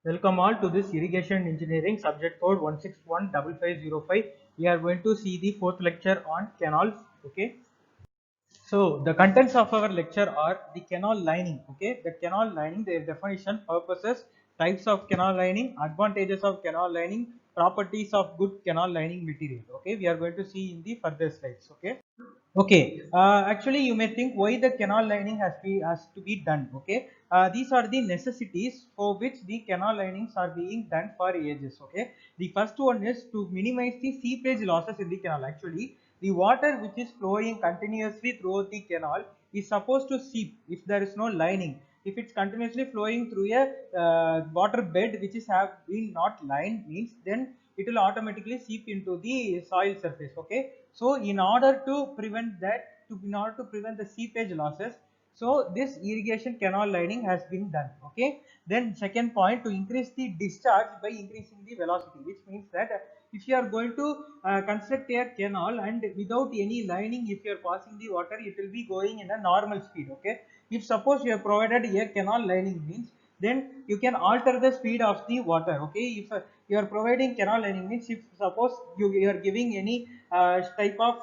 Welcome all to this irrigation engineering subject code 1615505. We are going to see the fourth lecture on canals. Okay. So the contents of our lecture are the canal lining. Okay. The canal lining, their definition, purposes, types of canal lining, advantages of canal lining, properties of good canal lining material. Okay. We are going to see in the further slides. Okay. Okay, actually you may think why the canal lining has to be done. Okay, these are the necessities for which the canal linings are being done for ages. Okay, the first one is to minimize the seepage losses in the canal. Actually, the water which is flowing continuously throughout the canal is supposed to seep if there is no lining. If it's continuously flowing through a water bed which is have been not lined, means then it will automatically seep into the soil surface. Okay, so in order to prevent that, in order to prevent the seepage losses, so this irrigation canal lining has been done. Okay, then second point, to increase the discharge by increasing the velocity, which means that if you are going to construct a canal and without any lining, if you are passing the water, it will be going in a normal speed. Okay, if suppose you have provided a canal lining, means then you can alter the speed of the water. Okay, if you are providing canal lining, means if suppose you are giving any type of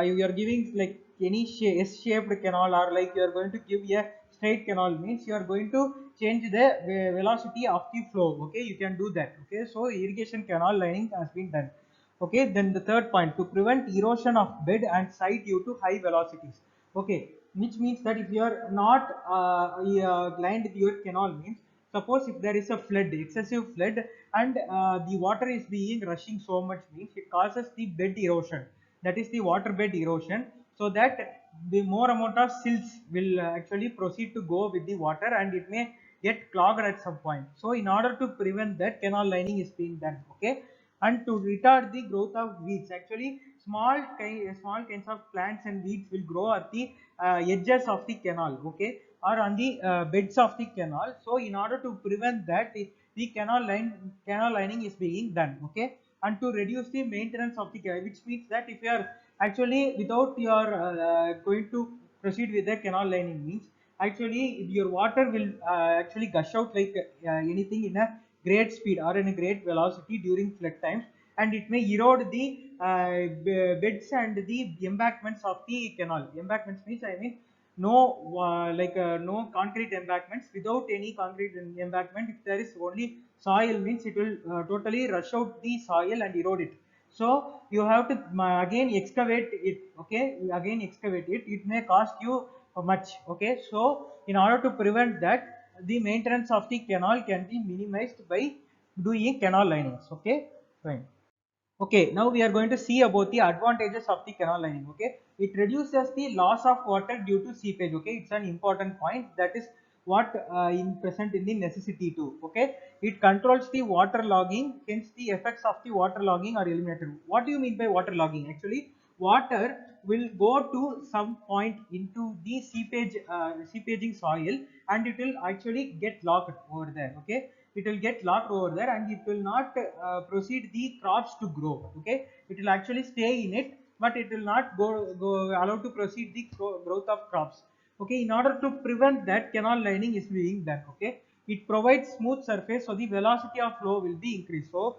you are giving like any S-shaped canal, or like you are going to give a straight canal, means you are going to change the velocity of the flow. Okay, you can do that. Okay, so irrigation canal lining has been done. Okay, then the third point, to prevent erosion of bed and site due to high velocities. Okay, which means that if you are not lined your canal, means suppose if there is a flood, excessive flood, and the water is being rushing so much, means it causes the bed erosion, that is the water bed erosion, so that the more amount of silts will actually proceed to go with the water, and it may get clogged at some point. So in order to prevent that, canal lining is being done. Okay, and to retard the growth of weeds, actually small kinds of plants and weeds will grow at the edges of the canal. Okay, or on the beds of the canal. So in order to prevent that, the canal lining is being done. Okay, and to reduce the maintenance of the canal, which means that if you are actually without your going to proceed with the canal lining, means actually your water will actually gush out like anything in a great speed or in a great velocity during flood times, and it may erode the beds and the embankments of the canal. Embankments means, I mean, no no concrete embankments. Without any concrete embankment, if there is only soil, means it will totally rush out the soil and erode it. So you have to again excavate it. Okay, you again excavate it, it may cost you much. Okay, so in order to prevent that, the maintenance of the canal can be minimized by doing canal linings. Okay, fine. Okay, now we are going to see about the advantages of the canal lining. Okay, it reduces the loss of water due to seepage. Okay, it's an important point. That is what in present in the necessity too. Okay, it controls the water logging. Hence, the effects of the water logging are eliminated. What do you mean by water logging? Actually, water will go to some point into the seepaging soil, and it will actually get locked over there. Okay, it will get locked over there, and it will not proceed the crops to grow. Okay, it will actually stay in it, but it will not go allowed to proceed the growth of crops. Okay, in order to prevent that, canal lining is being done. Okay, it provides smooth surface, so the velocity of flow will be increased. So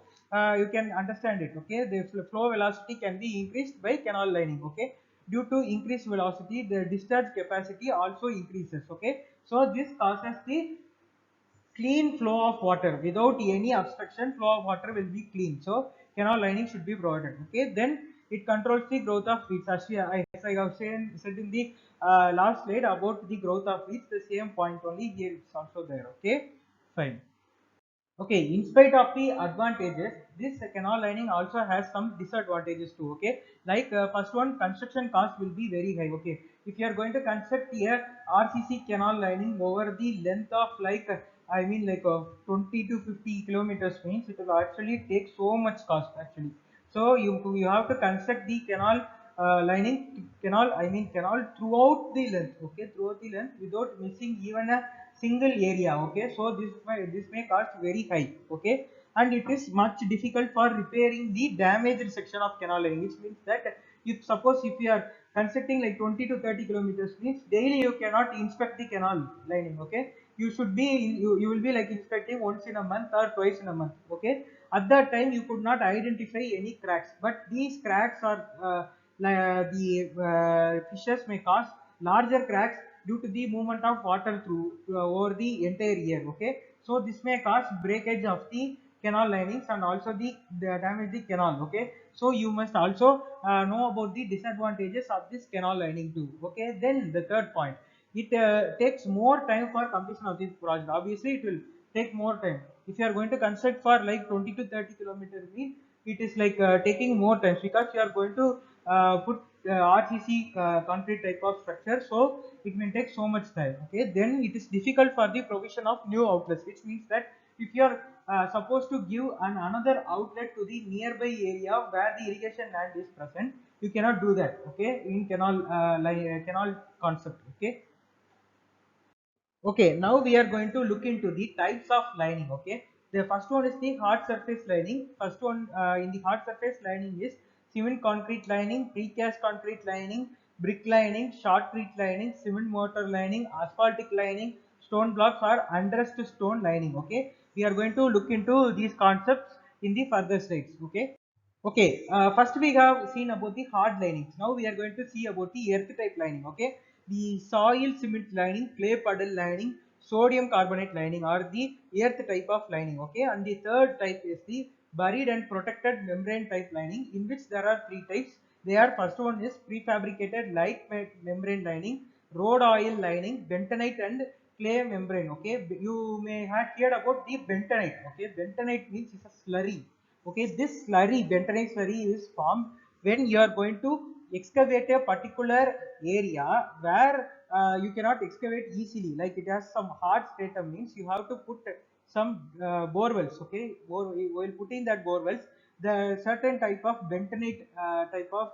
you can understand it. Okay, the flow velocity can be increased by canal lining. Okay, due to increased velocity, the discharge capacity also increases. Okay, so this causes the clean flow of water. Without any obstruction, flow of water will be clean. So canal lining should be provided. Okay, then it controls the growth of weeds. As I have said in the last slide about the growth of weeds, the same point only here it's also there. Okay, fine. Okay, in spite of the advantages, this canal lining also has some disadvantages too. Okay, like first one, construction cost will be very high. Okay, if you are going to construct a RCC canal lining over the length of like I mean like 20 to 50 kilometers, means it will actually take so much cost actually. So you have to construct the canal canal I mean canal throughout the length. Okay, throughout the length without missing even a single area. Okay, so this may cost very high. Okay, and it is much difficult for repairing the damaged section of canal lining, which means that if suppose if you are constructing like 20 to 30 kilometers, means daily you cannot inspect the canal lining. Okay, you should be you will be like inspecting once in a month or twice in a month. Okay, at that time you could not identify any cracks, but these cracks are the fissures may cause larger cracks due to the movement of water through over the entire year. Okay, so this may cause breakage of the canal linings and also the damage the canal. Okay, so you must also know about the disadvantages of this canal lining too. Okay, then the third point, it takes more time for completion of this project. Obviously it will take more time. If you are going to construct for like 20 to 30 kilometer mean, it is like taking more time because you are going to put RCC concrete type of structure, so it may take so much time. Okay, then it is difficult for the provision of new outlets, which means that if you are supposed to give another outlet to the nearby area where the irrigation land is present, you cannot do that. Okay, in canal concept. Okay. Okay, now we are going to look into the types of lining. Okay, the first one is the hard surface lining. First one in the hard surface lining is cement concrete lining, precast concrete lining, brick lining, shotcrete lining, cement mortar lining, asphaltic lining, stone blocks or undressed stone lining. Okay, we are going to look into these concepts in the further slides. Okay. Okay, first we have seen about the hard linings. Now we are going to see about the earth type lining. Okay, the soil cement lining, clay puddle lining, sodium carbonate lining are the earth type of lining. Okay, and the third type is the buried and protected membrane type lining, in which there are three types. They are, first one is prefabricated light membrane lining, road oil lining, bentonite and clay membrane. Okay, you may have heard about the bentonite. Okay, bentonite means it's a slurry. Okay, this slurry, bentonite slurry, is formed when you are going to excavate a particular area where you cannot excavate easily, like it has some hard stratum, means you have to put some borewells. Okay, while putting that borewells, the certain type of bentonite type of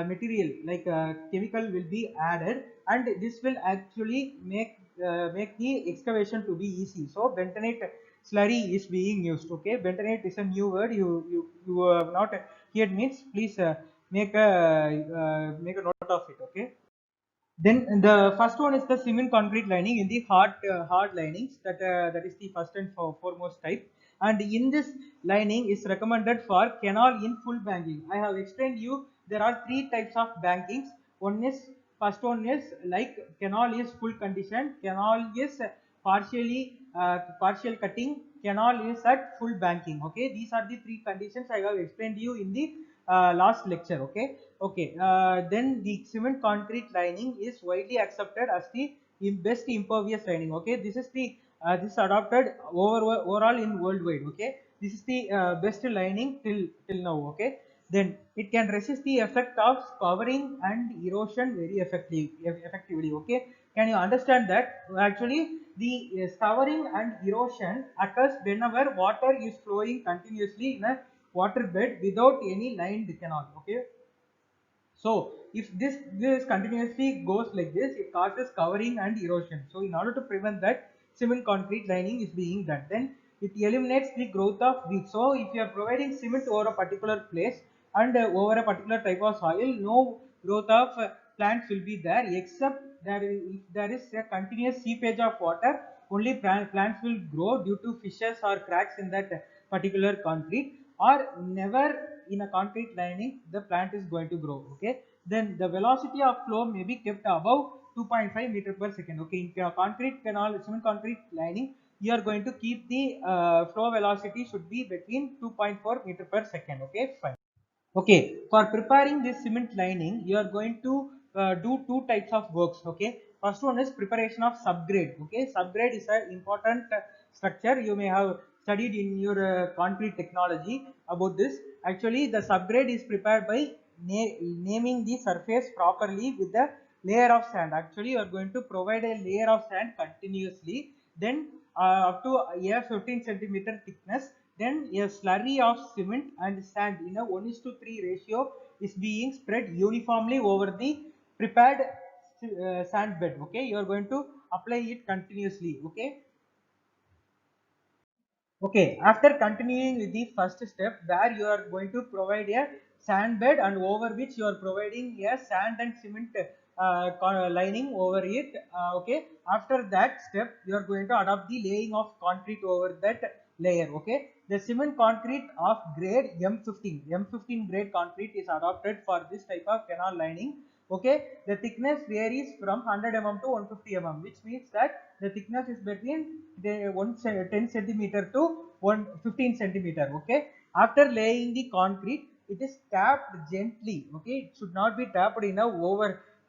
material like chemical will be added, and this will actually make the excavation to be easy. So bentonite slurry is being used. Okay, bentonite is a new word you have not heard, means please make a note of it. Okay, then the first one is the cement concrete lining in the hard linings, that is the first and foremost type. And in this lining is recommended for canal in full banking. I have explained you there are three types of bankings. One is, first one is like canal is full condition, canal is partial cutting, canal is at full banking. Okay, these are the three conditions I have explained you in the last lecture. Okay. Okay, then the cement concrete lining is widely accepted as the best impervious lining. Okay, this is the this is adopted overall in worldwide. Okay, this is the best lining till now. Okay, then it can resist the effect of covering and erosion very effectively. Okay, can you understand that actually the covering and erosion occurs whenever water is flowing continuously in a water bed without any lined canal. Okay, so if this continuously goes like this, it causes covering and erosion. So in order to prevent that, cement concrete lining is being done. Then it eliminates the growth of weeds. So if you are providing cement over a particular place and over a particular type of soil, no growth of plants will be there, except that if there is a continuous seepage of water, only plants will grow due to fissures or cracks in that particular concrete, or never in a concrete lining the plant is going to grow. Okay, then the velocity of flow may be kept above 2.5 meter per second. Okay, in concrete canal, cement concrete lining, you are going to keep the flow velocity should be between 2.4 meter per second. Okay, fine. Okay, for preparing this cement lining, you are going to do two types of works. Okay, first one is preparation of subgrade. Okay, subgrade is an important structure. You may have studied in your concrete technology about this. Actually, the subgrade is prepared by naming the surface properly with the layer of sand. Actually, you are going to provide a layer of sand continuously, then up to a 15 centimeter thickness, then a slurry of cement and sand in a 1:3 ratio is being spread uniformly over the prepared sand bed. Okay, you are going to apply it continuously. Okay. Okay, after continuing with the first step, where you are going to provide a sand bed and over which you are providing a sand and cement lining over it. Okay, after that step you are going to adopt the laying of concrete over that layer. Okay, the cement concrete of grade M15 grade concrete is adopted for this type of canal lining. Okay, the thickness varies from 100 mm to 150 mm, which means that the thickness is between the 10 centimeter to 15 centimeter. Okay, after laying the concrete, it is tapped gently. Okay, it should not be tapped in a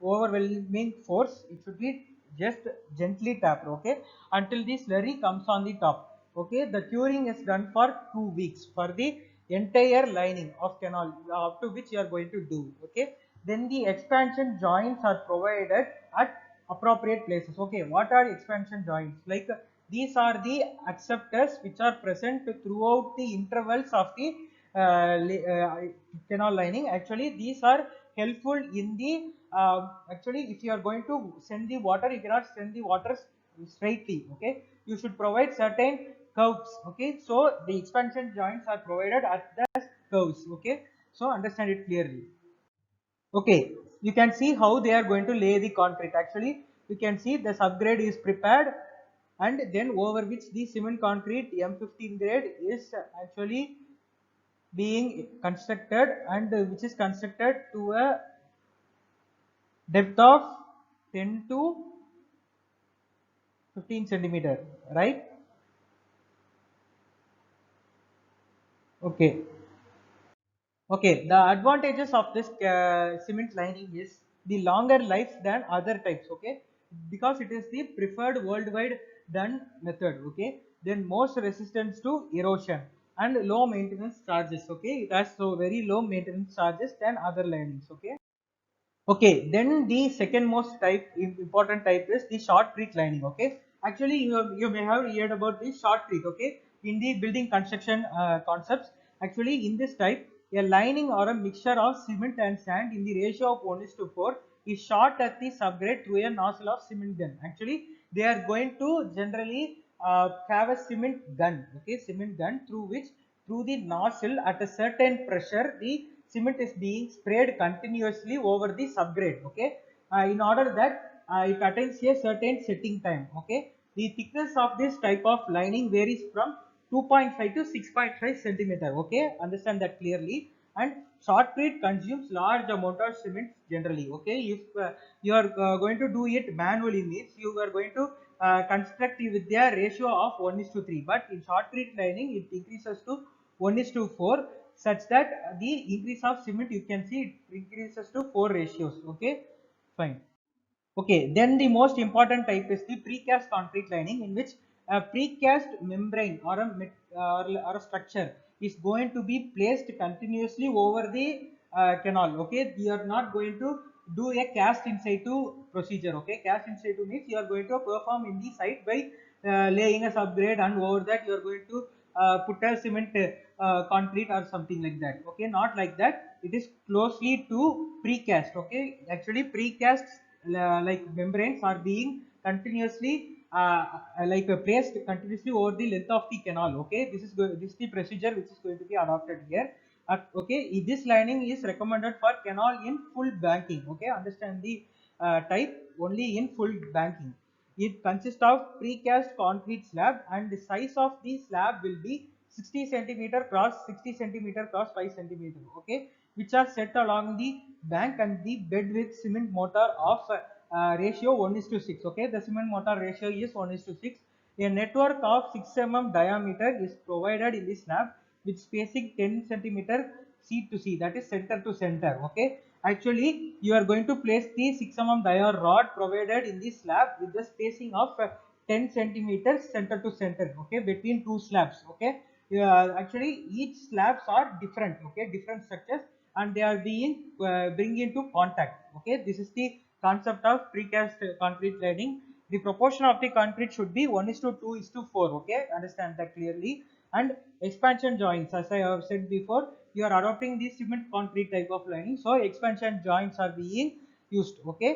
overwhelming force. It should be just gently tapped. Okay, until the slurry comes on the top. Okay, the curing is done for 2 weeks for the entire lining of canal, up to which you are going to do. Okay, then the expansion joints are provided at appropriate places. Okay, what are expansion joints? Like these are the acceptors which are present throughout the intervals of the canal lining. Actually, these are helpful in the actually, if you are going to send the water, you cannot send the water straightly. Okay, you should provide certain curves. Okay, so the expansion joints are provided at the curves. Okay, so understand it clearly. Okay, you can see how they are going to lay the concrete. Actually, you can see the subgrade is prepared, and then over which the cement concrete M15 grade is actually being constructed, and which is constructed to a depth of 10 to 15 centimeter, right? Okay. Okay, the advantages of this cement lining is the longer life than other types. Okay, because it is the preferred worldwide done method. Okay, then most resistance to erosion and low maintenance charges. Okay, it has so very low maintenance charges than other linings. Okay. Okay, then the second most important type is the shotcrete lining. Okay, actually you may have heard about the shotcrete. Okay, in the building construction concepts, actually in this type, a lining or a mixture of cement and sand in the ratio of 1:4 is shot at the subgrade through a nozzle of cement gun. Actually, they are going to generally have a cement gun. Okay, cement gun through which, through the nozzle at a certain pressure, the cement is being sprayed continuously over the subgrade. Okay, in order that it attains a certain setting time. Okay, the thickness of this type of lining varies from 2.5 to 6.5 centimeter. Okay, understand that clearly. And shotcrete consumes large amount of cement generally. Okay, if you are going to do it manually, means you are going to construct with their ratio of 1:3, but in shotcrete lining it increases to 1:4, such that the increase of cement, you can see it increases to 4 ratios. Okay, fine. Okay, then the most important type is the precast concrete lining, in which a precast membrane or or a structure is going to be placed continuously over the canal. Okay, you are not going to do a cast in situ procedure. Okay, cast in situ means you are going to perform in the site by laying a subgrade, and over that you are going to put a cement concrete or something like that. Okay, not like that. It is closely to precast. Okay, actually precast like membranes are being continuously placed continuously over the length of the canal. Okay, this is the procedure which is going to be adopted here. Okay, this lining is recommended for canal in full banking. Okay, understand the type only in full banking. It consists of precast concrete slab, and the size of the slab will be 60 centimeter cross 60 centimeter cross 5 centimeter. Okay, which are set along the bank and the bed with cement mortar of ratio 1:6. Okay, the cement mortar ratio is 1:6. A network of 6 mm diameter is provided in the slab with spacing 10 centimeter C to C, that is center to center. Okay, actually you are going to place the 6 mm dia rod provided in the slab with the spacing of 10 centimeters center to center. Okay, between two slabs. Okay, actually each slabs are different. Okay, different structures, and they are being bring into contact. Okay, this is the concept of precast concrete lining. The proportion of the concrete should be 1:2:4. Okay, understand that clearly. And expansion joints, as I have said before, you are adopting the cement concrete type of lining, so expansion joints are being used. Okay.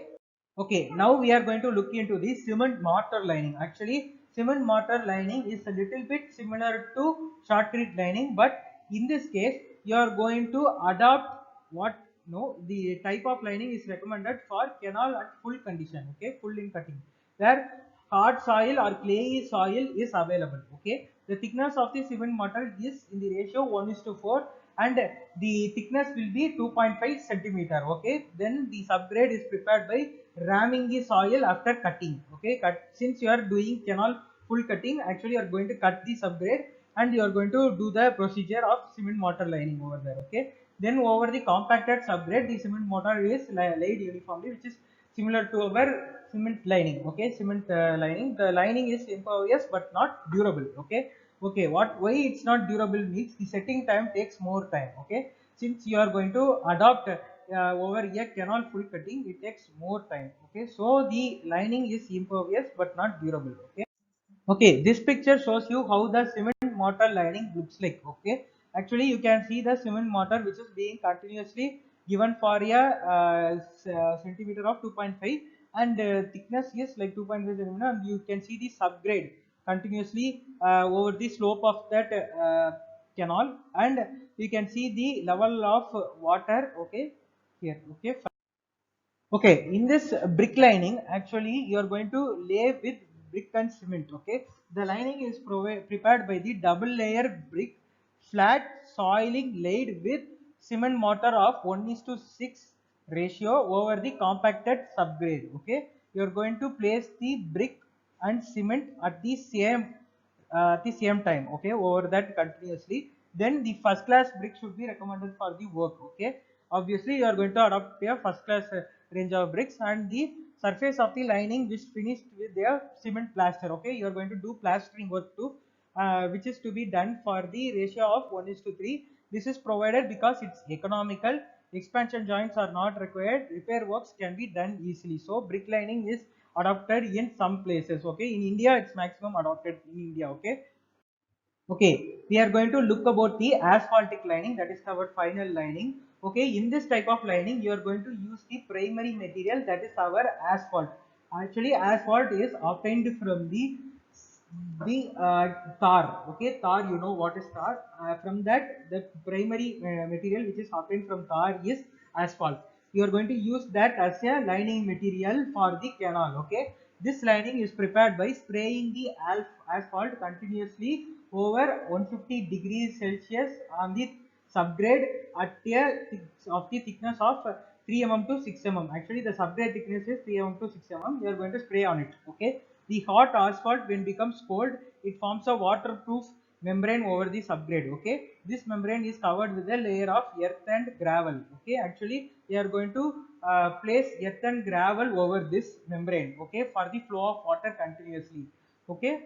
Okay, now we are going to look into the cement mortar lining. Actually, cement mortar lining is a little bit similar to shotcrete lining, but in this case, you are going to adopt what no, the type of lining is recommended for canal at full condition, okay, full in cutting, where hard soil or clayey soil is available, okay. The thickness of the cement mortar is in the ratio 1:4 and the thickness will be 2.5 centimeter, okay. Then the subgrade is prepared by ramming the soil after cutting, okay. Since you are doing canal full cutting, actually you are going to cut the subgrade and you are going to do the procedure of cement mortar lining over there, okay. Then over the compacted subgrade, the cement mortar is laid uniformly, which is similar to our cement lining, okay. Cement lining, the lining is impervious but not durable, okay. Okay, why it's not durable means the setting time takes more time, okay. Since you are going to adopt over a canal full cutting, it takes more time, okay. So the lining is impervious but not durable, okay. Okay, this picture shows you how the cement mortar lining looks like, okay. Actually you can see the cement mortar which is being continuously given for a centimeter of 2.5 and thickness is like 2.5 centimeter, and you can see the subgrade continuously over the slope of that canal, and you can see the level of water, okay, here, okay. Okay, in this brick lining, actually you are going to lay with brick and cement. Okay, the lining is prepared by the double layer brick, flat soiling laid with cement mortar of 1:6 ratio over the compacted subgrade. Okay, you are going to place the brick and cement at the same time, okay, over that continuously. Then the first class brick should be recommended for the work, okay. Obviously you are going to adopt a first class range of bricks, and the surface of the lining which finished with their cement plaster, okay. You are going to do plastering work too, which is to be done for the ratio of 1:3. This is provided because it's economical, expansion joints are not required, repair works can be done easily. So brick lining is adopted in some places, okay. In India it's maximum adopted in India, okay. Okay, we are going to look about the asphaltic lining, that is our final lining. Okay, in this type of lining, you are going to use the primary material, that is our asphalt. Actually, asphalt is obtained from the tar. Okay, tar, you know what is tar. From that, the primary material which is obtained from tar is asphalt. You are going to use that as a lining material for the canal. Okay, this lining is prepared by spraying the asphalt continuously over 150 degrees Celsius on the subgrade at of the thickness of 3 mm to 6 mm. Actually, the subgrade thickness is 3 mm to 6 mm. You are going to spray on it. Okay. The hot asphalt, when becomes cold, it forms a waterproof membrane over the subgrade. Okay. This membrane is covered with a layer of earth and gravel. Okay. Actually, we are going to place earth and gravel over this membrane, okay, for the flow of water continuously, okay.